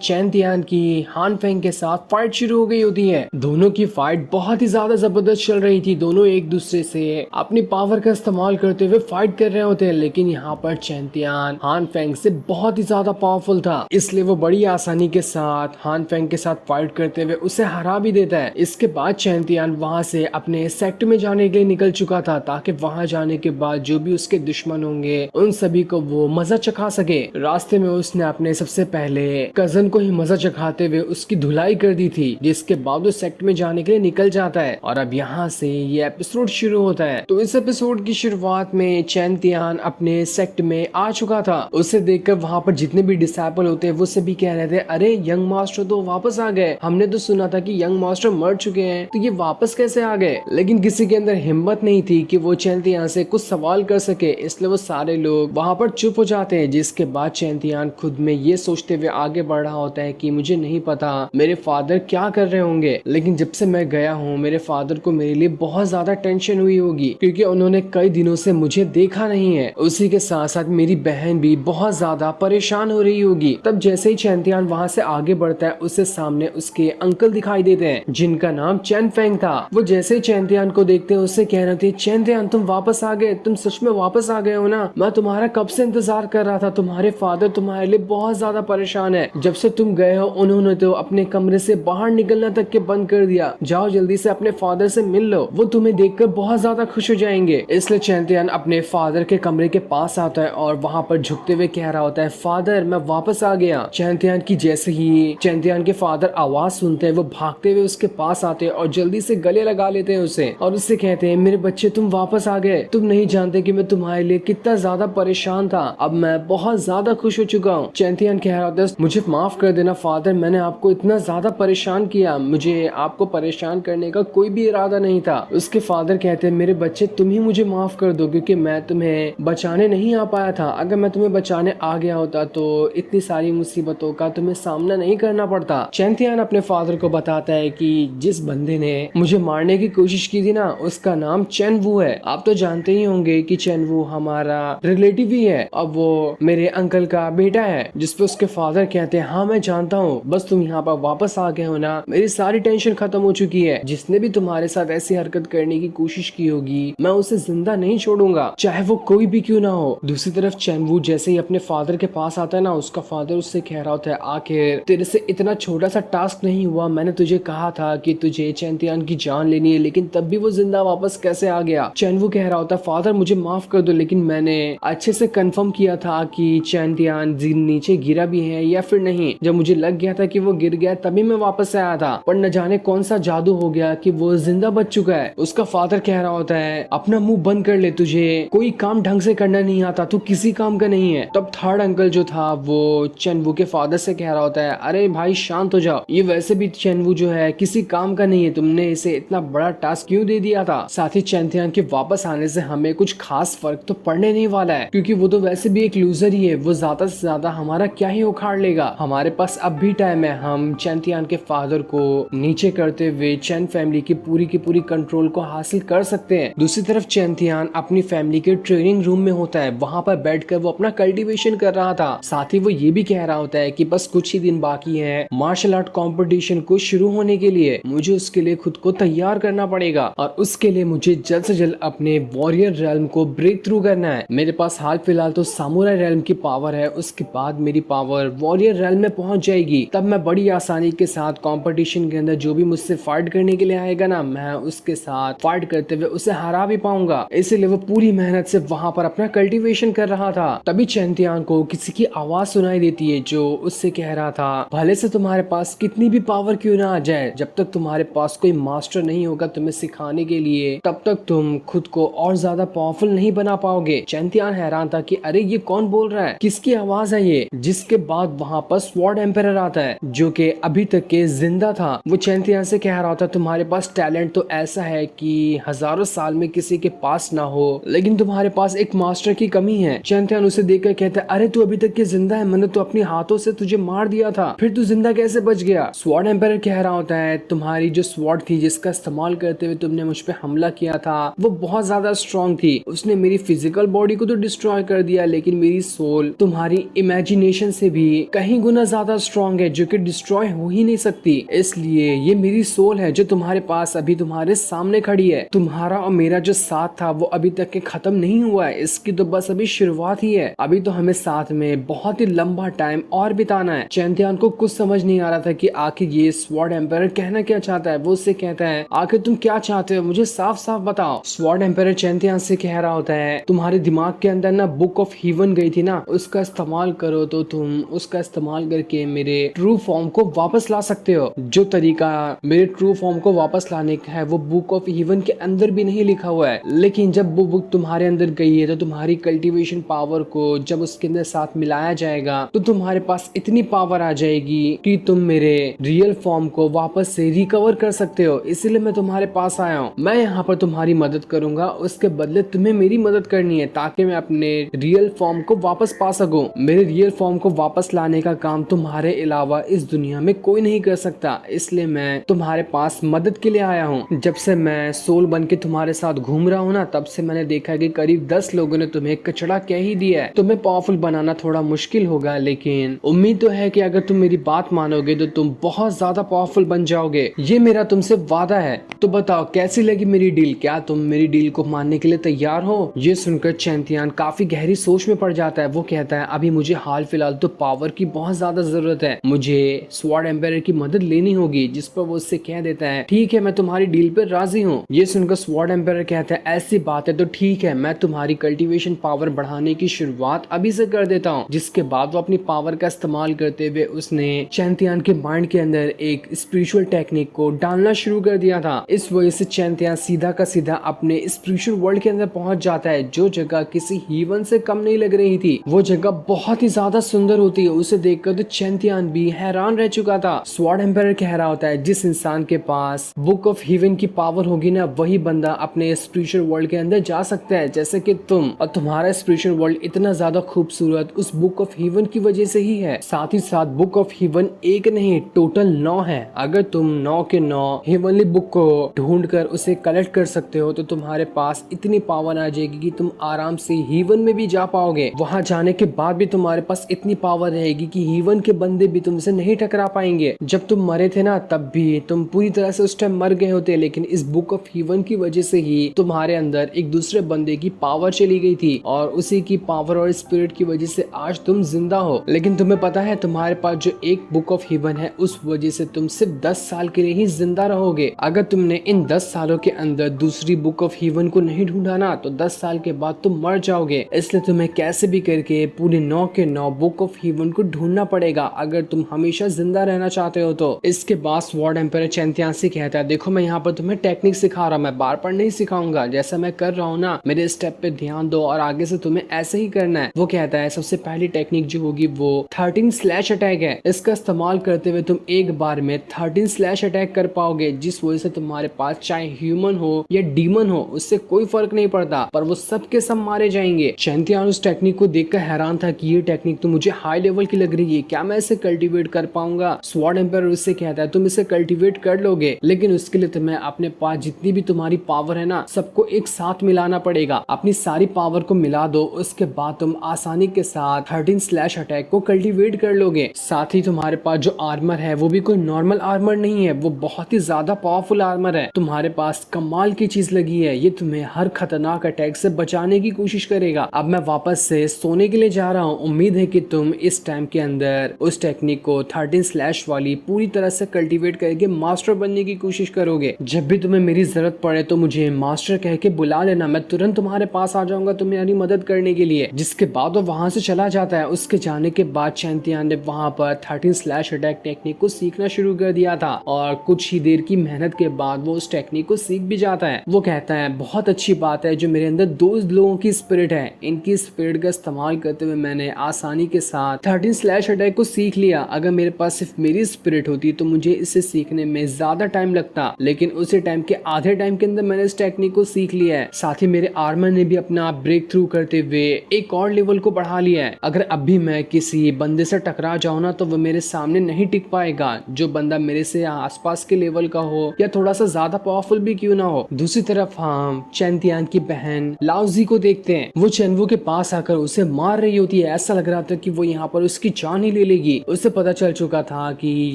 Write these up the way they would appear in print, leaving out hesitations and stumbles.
चैन Tian की हान Feng के साथ फाइट शुरू हो गई होती है। दोनों की फाइट बहुत ही ज्यादा जबरदस्त चल रही थी। दोनों एक दूसरे से अपनी पावर का इस्तेमाल करते हुए फाइट कर रहे होते हैं, लेकिन यहाँ पर चैन तियान हान फेंग से बहुत ही ज्यादा पावरफुल था, इसलिए वो बड़ी आसानी के साथ हान फेंग के साथ फाइट करते हुए उसे हरा भी देता है। इसके बाद चैन तियान वहां से अपने सेक्ट में जाने के लिए निकल चुका था, ताकि वहां जाने के बाद जो भी उसके दुश्मन होंगे उन सभी को वो मजा चखा सके। रास्ते में उसने अपने सबसे पहले कजन को ही मजा चखाते हुए उसकी धुलाई कर दी थी, जिसके बाद वो सेक्ट में जाने के लिए निकल जाता है। और अब यहाँ से ये एपिसोड शुरू होता है। तो इस एपिसोड की शुरुआत में चैन तियान अपने सेक्ट में आ चुका था। उसे देखकर वहाँ पर जितने भी डिसाइपल होते हैं वो सभी कह रहे थे, अरे यंग मास्टर तो वापस आ गए, हमने तो सुना था कि यंग मास्टर मर चुके हैं, तो ये वापस कैसे आ गए। लेकिन किसी के अंदर हिम्मत नहीं थी कि वो चैन तियान से कुछ सवाल कर सके, इसलिए वो सारे लोग वहाँ पर चुप हो जाते हैं। जिसके बाद चैन तियान खुद में ये सोचते हुए आगे बढ़ रहा होता है कि मुझे नहीं पता मेरे फादर क्या कर रहे होंगे, लेकिन जब से मैं गया हूँ मेरे फादर को मेरे लिए बहुत ज्यादा टेंशन हुई होगी, क्योंकि उन्होंने कई दिनों से मुझे देखा नहीं है। उसी के साथ साथ मेरी बहन भी बहुत ज्यादा परेशान हो रही होगी। तब जैसे ही चैन तियान वहाँ से आगे बढ़ता है, उससे सामने उसके अंकल दिखाई देते हैं, जिनका नाम चैन फेंग था। वो जैसे ही चैन तियान को देखते हैं उससे कह रहे थे, चैन तियान तुम वापस आ गए, तुम सच में वापस आ गए हो ना, मैं तुम्हारा कब से इंतजार कर रहा था, तुम्हारे फादर तुम्हारे लिए बहुत ज्यादा परेशान है, जब से तुम गए हो उन्होंने तो अपने कमरे से बाहर निकलना तक के बंद कर दिया, जाओ जल्दी से अपने फादर से मिल लो, वो तुम्हें देखकर बहुत ज्यादा खुश हो जाएंगे। इसलिए चैन तियान अपने फादर के कमरे के पास आता है और वहाँ पर झुकते हुए कह रहा होता है, फादर मैं वापस आ गया। चैन तियान की जैसे ही चैन तियान के फादर आवाज सुनते हैं, वो भागते हुए उसके पास आते हैं और जल्दी से गले लगा लेते हैं उसे, और उससे कहते हैं, मेरे बच्चे तुम वापस आ गए, तुम नहीं जानते कि मैं तुम्हारे लिए कितना ज्यादा परेशान था, अब मैं बहुत ज्यादा खुश हो चुका हूँ। चैन तियान कह रहा होता है, मुझे माफ कर देना फादर, मैंने आपको इतना ज्यादा परेशान किया, मुझे आपको परेशान करने का कोई भी इरादा नहीं था। उसके फादर कहते हैं, मेरे बच्चे तुम ही मुझे माफ कर दो, क्योंकि मैं तुम्हें बचाने नहीं आ पाया था, अगर मैं तुम्हें बचाने आ गया होता तो इतनी सारी मुसीबतों का तुम्हें सामना नहीं करना पड़ता। चैन तियान अपने फादर को बताता है कि जिस बंदे ने मुझे मारने की कोशिश की थी ना, उसका नाम चैन वू है। आप तो जानते ही होंगे कि चैन वू हमारा रिलेटिव ही है, अब वो मेरे अंकल का बेटा है। जिसपे उसके फादर कहते हैं, हाँ मैं जानता हूँ, बस तुम यहाँ पर वापस आ गए हो ना, मेरी सारी टेंशन खत्म हो चुकी है, जिसने भी तुम्हारे साथ ऐसी हरकत करने की कोशिश की होगी मैं उसे जिंदा नहीं छोड़ूंगा, चाहे वो कोई भी क्यों ना हो। दूसरी तरफ चैन वू जैसे ही अपने फादर के पास आता है ना, उसका फादर उससे कह रहा होता है, आखिर तेरे से इतना छोटा सा टास्क नहीं हुआ, मैंने तुझे कहा था कि तुझे चैन तियान की जान लेनी है, लेकिन तब भी वो जिंदा वापस कैसे आ गया। चैन वू कह रहा होता है, फादर मुझे माफ कर दो, लेकिन मैंने अच्छे से कंफर्म किया था कि चैन तियान नीचे गिरा भी है या फिर नहीं, जब मुझे लग गया था कि वो गिर गया तभी मैं वापस आया था, पर न जाने कौन सा जादू हो गया कि वो जिंदा बच चुका है। उसका फादर कह रहा होता है, अपना मुंह बंद कर ले, तुझे कोई काम ढंग से करना नहीं आता, तू किसी काम का नहीं है। तब थर्ड अंकल जो था वो चैन वू के फादर से कह रहा होता है, अरे भाई शांत हो जाओ, ये वैसे भी चैन वू जो है किसी काम का नहीं है, तुमने इसे इतना बड़ा टास्क क्यों दे दिया था। साथ ही चैन तियान के वापस आने से हमें कुछ खास फर्क तो पड़ने नहीं वाला है, क्योंकि वो तो वैसे भी एक लूजर ही है, वो ज्यादा से ज्यादा हमारा क्या ही उखाड़ लेगा, हमारे पास अब भी टाइम है, हम चैन तियान के फादर को नीचे करते हुए चैन फैमिली की पूरी कंट्रोल को हासिल कर सकते हैं। दूसरी तरफ चैन तियान अपनी फैमिली के ट्रेनिंग रूम में होता है, वहाँ पर बैठकर वो अपना कल्टीवेशन कर रहा था। साथ ही वो ये भी कह रहा होता है कि बस कुछ ही दिन बाकी है मार्शल आर्ट कॉम्पिटिशन को शुरू होने के लिए, मुझे उसके लिए खुद को तैयार करना पड़ेगा, और उसके लिए मुझे जल्द से जल्द अपने वॉरियर रेल्म को ब्रेक थ्रू करना है। मेरे पास हाल फिलहाल तो सामुराई रेल्म की पावर है, उसके बाद मेरी पावर वॉरियर रेल्म में पहुंच जाएगी, तब मैं बड़ी आसानी के साथ कंपटीशन के अंदर जो भी मुझसे फाइट करने के लिए आएगा ना, मैं उसके साथ फाइट करते हुए उसे हरा भी पाऊंगा। इसीलिए वो पूरी मेहनत से वहाँ पर अपना कल्टीवेशन कर रहा था। तभी चैन तियान को किसी की आवाज सुनाई देती है, जो उससे कह रहा था, भले से तुम्हारे पास कितनी भी पावर क्यों ना आ जाए, जब तक तुम्हारे पास कोई मास्टर नहीं होगा तुम्हें सिखाने के लिए, तब तक तुम खुद को और ज्यादा पावरफुल नहीं बना पाओगे। चैन तियान हैरान था कि अरे ये कौन बोल रहा है, किसकी आवाज है ये। जिसके बाद वहाँ पर स्वॉर्ड एम्परर आता है, जो कि अभी तक के जिंदा था। वो चैन तियान से कह रहा था, तुम्हारे पास टैलेंट तो ऐसा है कि हजारों साल में किसी के पास ना हो, लेकिन तुम्हारे पास एक मास्टर की कमी है। चैन तियान उसे देखकर कहता है, अरे तू अभी तक के जिंदा है, मैंने तो अपने हाथों से तुझे मार दिया था, फिर तू जिंदा कैसे बच गया। स्वॉर्ड एम्परर कह रहा होता है, तुम्हारी जो स्वॉर्ड थी जिसका इस्तेमाल करते हुए तुमने मुझ पे हमला किया था, वो बहुत ज्यादा स्ट्रॉन्ग थी, उसने मेरी फिजिकल बॉडी को तो डिस्ट्रॉय कर दिया, लेकिन मेरी सोल तुम्हारी इमेजिनेशन से भी कहीं गुना ज्यादा स्ट्रॉन्ग है जो कि डिस्ट्रॉय हो ही नहीं सकती। इसलिए ये मेरी सोल है जो तुम्हारे पास अभी तुम्हारे सामने खड़ी है। तुम्हारा और मेरा जो साथ था वो अभी तक के खत्म नहीं हुआ है, इसकी तो बस अभी शुरुआत ही है। अभी तो हमें साथ में बहुत ही लंबा टाइम और बिताना है। चैंतियान को कुछ समझ नहीं आ रहा था कि आखिर ये स्वॉर्ड एम्पायर कहना क्या चाहता है। वो उससे कहता है आखिर तुम क्या चाहते हो, मुझे साफ साफ बताओ। स्वॉर्ड एम्पायर चैंतियान से कह रहा होता है तुम्हारे दिमाग के अंदर ना बुक ऑफ हीवन गई थी ना, उसका इस्तेमाल करो तो तुम उसका इस्तेमाल करके मेरे ट्रू फॉर्म को वापस ला सकते हो। जो तरीका मेरे ट्रू फॉर्म को वापस लाने का है वो बुक ऑफ हीवन के अंदर भी नहीं लिखा हुआ है, लेकिन जब वो बुक तुम्हारे अंदर गई है तो तुम्हारी कल्टीवेशन पावर को जब उसके अंदर साथ मिलाया जाएगा तो तुम्हारे पास इतनी पावर आ जाएगी कि तुम मेरे रियल फॉर्म को वापस से रिकवर कर सकते हो। इसीलिए मैं तुम्हारे पास आया हूँ। मैं यहाँ पर तुम्हारी मदद करूंगा, उसके बदले तुम्हें मेरी मदद करनी है ताकि मैं अपने रियल फॉर्म को वापस पा सकूं। मेरे रियल फॉर्म को वापस लाने का काम तुम्हारे अलावा इस दुनिया में कोई नहीं कर सकता, इसलिए मैं तुम्हारे पास मदद के लिए आया हूँ। जब से मैं सोल बन के तुम्हारे साथ घूम रहा हूँ ना, तब से मैंने देखा कि करीब 10 लोगों ने तुम्हें कचड़ा कह ही दिया है। तुम्हें पावरफुल बनाना थोड़ा मुश्किल होगा, लेकिन उम्मीद तो है कि अगर तुम मेरी बात मानोगे तो तुम बहुत ज्यादा पावरफुल बन जाओगे। ये मेरा तुमसे वादा है। तो बताओ कैसी लगी मेरी डील, क्या तुम मेरी डील को मानने के लिए तैयार हो? ये सुनकर चैंतियान काफी गहरी सोच में पड़ जाता है। वो कहता है अभी मुझे हाल फिलहाल तो पावर की बहुत ज्यादा जरूरत है, मुझे स्वॉर्ड एम्पायर की मदद लेनी होगी। जिस पर वो उससे कह देता है ठीक है मैं तुम्हारी डील पर राजी हूँ। ये सुनकर स्वॉर्ड एम्पायर कहता है ऐसी बात है तो ठीक है, मैं तुम्हारी कल्टीवेशन पावर बढ़ाने की शुरुआत अभी से कर देता हूँ। जिसके बाद वो अपनी पावर का इस्तेमाल करते हुए उसने चैंतियान के माइंड के अंदर एक स्पिरिचुअल टेक्निक को डालना शुरू कर दिया था। इस वजह से चैंतियान सीधा का सीधा अपने स्पिरिचुअल वर्ल्ड के अंदर पहुंच जाता है, जो जगह किसी हीवन से कम नहीं लग रही थी। वो जगह बहुत ही ज्यादा सुंदर होती है। उसे देखकर तो चैंतियान भी हैरान रह चुका था। स्वॉर्ड एम्पायर कह रहा होता है जिस इंसान के पास बुक ऑफ हीवन की पावर होगी ना, वही बंदा अपने स्पिरिचुअल वर्ल्ड के अंदर जा सकता है, जैसे कि तुम। और तुम्हारा स्पिरिचुअल वर्ल्ड इतना ज्यादा खूबसूरत उस बुक ऑफ हीवन की वजह से ही है। साथ ही साथ बुक ऑफ हीवन एक नहीं टोटल 9 है। अगर तुम 9 के 9 हेवनली बुक को ढूंढ कर उसे कलेक्ट कर सकते हो तो तुम्हारे पास इतनी पावर आ जाएगी कि तुम आराम से हीवन में भी जा पाओगे। वहां जाने के बाद भी तुम्हारे पास इतनी पावर रहेगी कि हीवन के बंदे भी तुमसे नहीं टकरा पाएंगे। जब तुम मरे थे ना तब भी तुम पूरी तरह से उस टाइम मर गए होते, लेकिन इस बुक ऑफ हीवन की वजह से ही तुम्हारे अंदर एक दूसरे बंदे की पावर चली गई थी और उसी की पावर और स्पिरिट की वजह से आज तुम जिंदा हो। लेकिन तुम्हें पता है तुम्हारे पास जो एक बुक ऑफ हीवन है उस वजह से तुम सिर्फ 10 साल के लिए ही जिंदा रहोगे। अगर तुमने इन 10 सालों के अंदर दूसरी बुक ऑफ हीवन को नहीं ढूंढा ना तो 10 साल के बाद तुम मर जाओगे। इसलिए तुम्हें कैसे भी करके पूरे 9 के 9 बुक ऑफ हीवन को ढूंढना पड़ेगा अगर तुम हमेशा जिंदा रहना चाहते हो तो। इसके बाद स्वॉर्ड एम्पायर चैंतियान से कहता है देखो मैं यहाँ पर तुम्हें टेक्निक सिखा रहा हूँ, मैं बार बार नहीं सिखाऊंगा, जैसा मैं कर रहा हूँ ना मेरे स्टेप पे ध्यान दो और आगे से तुम्हें ऐसे ही करना है। वो कहता है सबसे पहली टेक्निक जो होगी वो 13 स्लैश अटैक है। इसका इस्तेमाल करते हुए तुम एक बार में 13 स्लैश अटैक कर पाओगे, जिस वजह से तुम्हारे पास चाहे ह्यूमन हो या डीमन हो उससे कोई फर्क नहीं पड़ता, पर वो सबके सब मारे जाएंगे। चैंतियान उस टेक्निक को देखकर हैरान था कि ये टेक्निक तो मुझे हाई लेवल की लग रही है, क्या मैं इसे कल्टीवेट कर पाऊंगा? स्वॉर्ड एम्पायर उससे कहता है तुम इसे कल्टीवेट कर लोगे, लेकिन उसके लिए तुम्हें अपने पास जितनी भी तुम्हारी पावर है ना सबको एक साथ मिलाना पड़ेगा। अपनी सारी पावर को मिला दो, उसके बाद तुम आसानी के साथ 13 स्लैश अटैक को कल्टीवेट कर लोगे। साथ ही तुम्हारे पास जो आर्मर है वो भी कोई नॉर्मल आर्मर नहीं है, वो बहुत ही ज्यादा पावरफुल आर्मर है। तुम्हारे पास कमाल की चीज लगी है, ये तुम्हें हर खतरनाक अटैक से बचाने की कोशिश करेगा। अब मैं वापस से सोने के लिए जा रहा हूँ, उम्मीद है कि तुम इस टाइम के अंदर उस टेक्निक को 13 स्लैश वाली पूरी तरह से कल्टीवेट करके मास्टर बनने की कोशिश करोगे। जब भी तुम्हें मेरी जरूरत पड़े तो मुझे मास्टर कह के बुला लेना, मैं तुरंत तुम्हारे पास आ जाऊंगा तुम्हारी मदद करने के लिए। जिसके बाद वो वहां से चला जाता है। उसके जाने के बाद चैंतियान ने वहां पर 13 स्लैश अटैक टेक्निक को सीखना शुरू कर दिया था और कुछ ही देर की मेहनत के बाद वो उस टेक्निक को सीख भी जाता है। वो कहता है बहुत अच्छी बात है जो मेरे अंदर 2 लोगों की स्पिरिट है, इनकी स्पिरिट का इस्तेमाल करते हुए मैंने आसानी के साथ 13 स्लैश अटैक को सीख लिया। अगर मेरे पास सिर्फ मेरी स्पिरिट होती तो मुझे इसे सीखने में ज्यादा टाइम लगता, लेकिन उसी टाइम के आधे टाइम के अंदर मैंने इस टेक्निक को सीख लिया है। साथ ही मेरे आर्मर ने भी अपना ब्रेक थ्रू करते हुए एक और लेवल को बढ़ा लिया है। अगर अभी मैं किसी बंदे से टकरा जाऊं ना तो वो मेरे सामने नहीं टिक पाएगा, जो बंदा मेरे से आसपास के लेवल का हो या थोड़ा सा ज्यादा पावरफुल भी क्यों ना हो। दूसरी तरफ हम चैंतियान की बहन लाओजी को देखते हैं। वो चेनवू के पास आकर उसे मार रही होती है। ऐसा लग रहा था कि वो यहाँ पर उसकी जान ही ले लेगी। उसे पता चल चुका था कि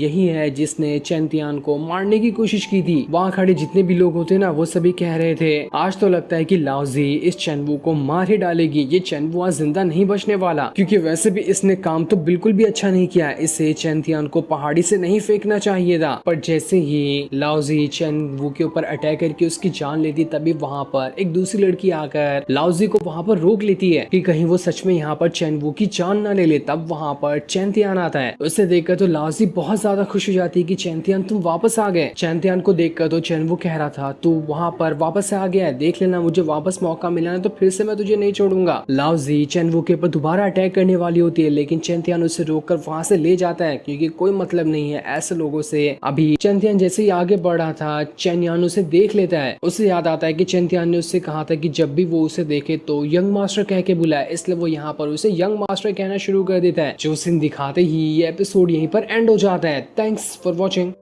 यही है जिसने चैंतियान को मारने की कोशिश की थी। वहाँ खड़े जितने भी लोग होते ना वो सभी कह रहे थे आज तो लगता है कि लाओजी इस चेनवू को मार ही डालेगी, ये चेनवू आज जिंदा नहीं बचने वाला, क्योंकि वैसे भी इसने काम तो बिल्कुल भी अच्छा नहीं किया। इसे चैंतियान को पहाड़ी से नहीं फेंकना चाहिए था। पर जैसे ही लाओजी चेनवू के ऊपर अटैक करके उसकी जान लेती तभी वहाँ पर एक दूसरी लड़की आकर लाओजी को वहाँ पर रोक लेती है कि कहीं वो सच में यहाँ पर चेनवू की जान ना ले ले। तब वहाँ पर चैंतियान आता है। उसे देखकर तो लाओजी बहुत ज्यादा खुश हो जाती है कि चैंतियान तुम वापस आ गए। चैंतियान को देखकर तो चेनवू कह रहा था तू वहाँ पर वापस आ गया है, देख लेना मुझे वापस मौका मिला ना तो फिर से मैं तुझे नहीं छोड़ूंगा। लाओजी चेनवू के ऊपर दोबारा अटैक करने वाली होती है लेकिन चैंतियान उसे रोककर वहाँ से ले जाता है क्योंकि कोई मतलब नहीं है ऐसे लोगों से। अभी चैंतियान जैसे ही आगे बढ़ रहा था चैनयान उसे देख लेता है। उसे याद आता है कि चैंतियान ने उससे कहा था कि जब भी वो उसे देखे तो यंग मास्टर कह के बुलाए, इसलिए वो यहाँ पर उसे यंग मास्टर कहना शुरू कर देता है। जो सीन दिखाते ही ये एपिसोड यहीं पर एंड हो जाता है। Thanks for watching.